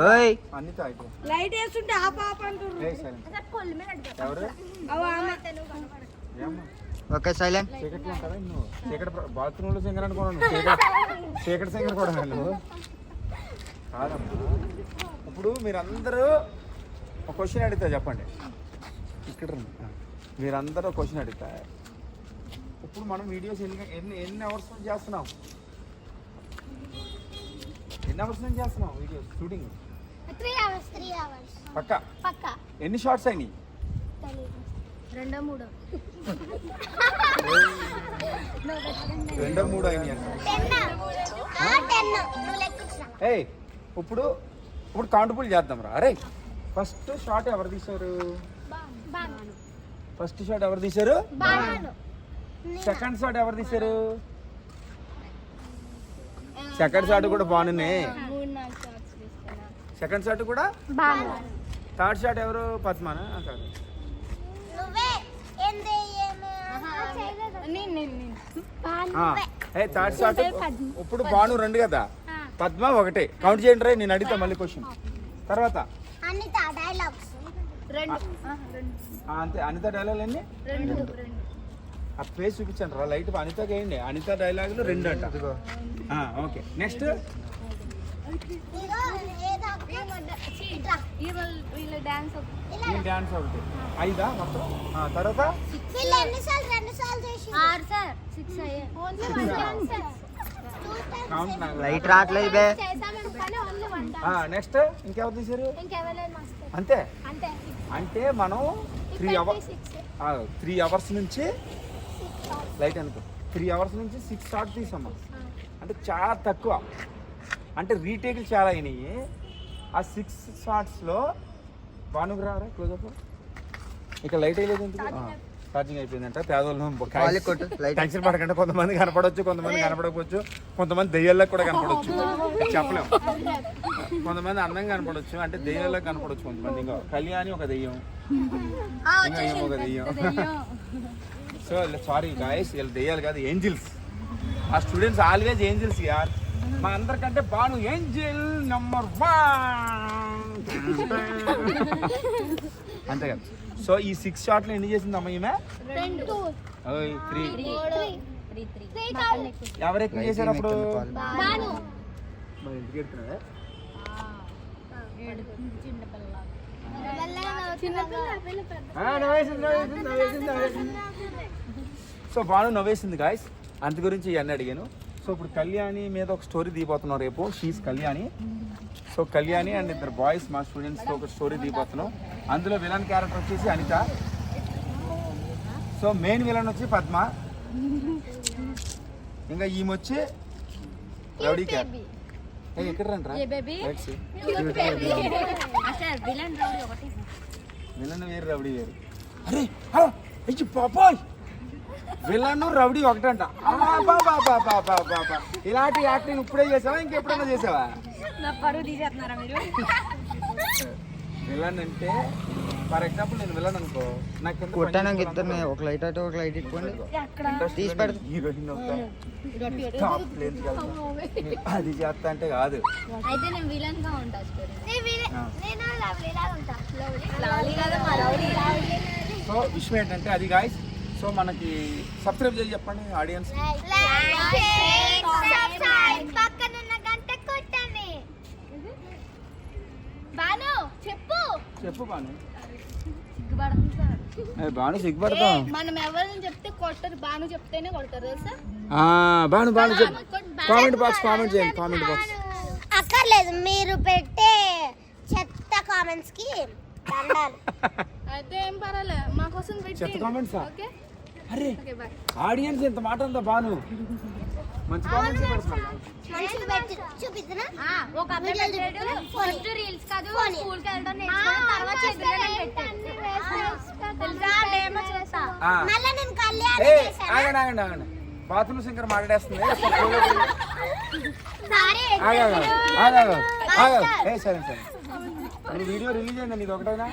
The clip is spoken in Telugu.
ఓయ్ అన్నితో అయిపో లైట్ వేస్తుంటే ఆప ఆప అంటున్నారు. Okay silent. చీకట్లో ఉంటారా నువ్వు? చీకటి బాత్రూంలో సింగర్ అనుకున్నాను. చీకటి సింగర్ కూడా నువ్వు కాదమ్మా. ఇప్పుడు మీరందరూ ఒక క్వశ్చన్ అడుగుతా చెప్పండి. ఇక్కడ మీరందరూ క్వశ్చన్ అడుగుతా. ఇప్పుడు మనం వీడియోస్ ఎన్ని అవర్స్ నుంచి చేస్తున్నాం? ఎన్ని అవర్స్ నుంచి చేస్తున్నాం వీడియోస్ షూటింగ్? 3 hours. పక్కా ఎన్ని షార్ట్స్ అయినాయి? 2 3 అయినాయి అంట. 10 ఏయ్ ఇప్పుడు కౌంటబుల్ చేద్దాం రా. అరే ఫస్ట్ షాట్ ఎవరు తీశారు? ఫస్ట్ షాట్ ఎవరు తీశారు? సెకండ్ షాట్ ఎవరు తీశారు? సెకండ్ షాట్ కూడా బాగున్నాయి. సెకండ్ షాట్ కూడా. థర్డ్ షాట్ ఎవరు? పద్మానా? కాదు. థర్డ్ షాట్ ఇప్పుడు బాను 2 కదా, పద్మ 1. కౌంట్ చేయండి రే. నేను అడిగితా మళ్ళీ క్వశ్చన్ తర్వాత. అంతే. అనిత డైలాగ్ ఎన్ని? 2. ఆ పేజ్ చూపించండి రా. లైట్ అనితకి వేయండి. అనిత డైలాగులు 2 అంట. Okay next. డాన్స్ ఒకటి 5 మొత్తం. తర్వాత లైట్ రావట్లేదు బే. నెక్స్ట్ ఇంకెవరు తీసారు? అంతే. అంటే మనం 3 అవర్స్ నుంచి లైట్ అనుకో 3 అవర్స్ నుంచి 6 షార్ట్ తీసాం. అంటే చాలా తక్కువ. అంటే రీటేక్లు చాలా అయినాయి. ఆ 6 షార్ట్స్లో భానుగ్రహారా క్లోజప్ ఇక లైట్ వేయలేదు ఎందుకు? ఛార్జింగ్ అయిపోయిందంట. పేదోళ్ళు టెన్షన్ పడకంటే కొంతమంది కనపడవచ్చు, కొంతమంది కనపడకపోవచ్చు, కొంతమంది దెయ్యాలకు కూడా కనపడవచ్చు. చెప్పలేము. కొంతమంది అందంగా కనపడవచ్చు, అంటే దెయ్యాలకు కనపడవచ్చు. కొంతమంది ఇంకా కళ్యాణి ఒక దెయ్యం, ఇంకా ఏమో ఒక దెయ్యం. సో సారీ గాయస్, వీళ్ళు దెయ్యాలు కాదు, ఏంజిల్స్. ఆ స్టూడెంట్స్ ఆల్వేజ్ ఏంజిల్స్ యార్. మా అందరికంటే బాను ఏంజిల్ నంబర్ 1 అంతే కదా. సో ఈ 6 షాట్లు ఎన్ని చేసింది అమ్మ ఈమె? 3. ఎవరు ఎక్కువ చేశారు అప్పుడు? ఎందుకు ఎడుతున్నావే? సో బాను నవ్వేసింది గాయస్. అంత గురించి ఇవన్నీ అడిగాను. సో ఇప్పుడు కళ్యాణి మీద ఒక స్టోరీ దిగిపోతున్నాం రేపు. She's Kalyani. So Kalyani and 2 boys మా స్టూడెంట్స్తో ఒక స్టోరీ దిగిపోతున్నాం. అందులో విలన్ క్యారెక్టర్ వచ్చేసి అనిత. సో మెయిన్ విలన్ వచ్చి పద్మ. ఇంకా ఈమె వచ్చి రౌడీ క్యారెక్టర్. ఎక్కడ రండి రా. విలన్ వేరు, రౌడీ వేరు. అరే పాపాయ్, విలన్ రౌడీ ఒకటంట. ఇలాంటి యాక్టింగ్ ఇప్పుడే చేసావా, ఇంకెప్పుడైనా చేసావా? విలన్ అంటే ఫర్ ఎగ్జాంపుల్ నేను విలన్ అనుకో, నాకు కొట్టానికి ఇద్దరు ఒక లైట్ అంటే ఒక లైట్ ఇట్టుకోండి తీసి పెడతా. హీరోయిన్ అది చేస్తా అంటే కాదు. సో విషయం ఏంటంటే అది గాయస్. సో మనకి సబ్స్క్రైబ్ చేసి చెప్పండి ఆడియన్స్. చెప్పు బాను. బాను సిగ్గుపడతాం. మనం ఎవరిని చెప్తే కొట్టరు, బాను చెప్తేనే కొడతారు తెలుసా? బాను చెప్పు. కామెంట్ బాక్స్ కామెంట్ చేయండి. కామెంట్ బాక్స్ అక్కర్లేదు, మీరు పెట్టే చెత్త కామెంట్స్ కి దండాలు. అయితే ఏం పర్వాలేదు, మా కోసం చెత్త కామెంట్స్. అరే ఆడియన్స్ ఎంత మాట ఉందా బాను. మంచి కామెంట్స్ చూపిస్తున్నా. ఒక ఫస్ట్ రీల్స్ కాదు, స్కూల్ కి వెళ్ళడం నేర్చుకున్న తర్వాత ఆగండి. బాత్రూమ్ సింగర్ మాట్లాడేస్తుంది. సరే వీడియో రిలీజ్ అయిందా నీది ఒకటైనా?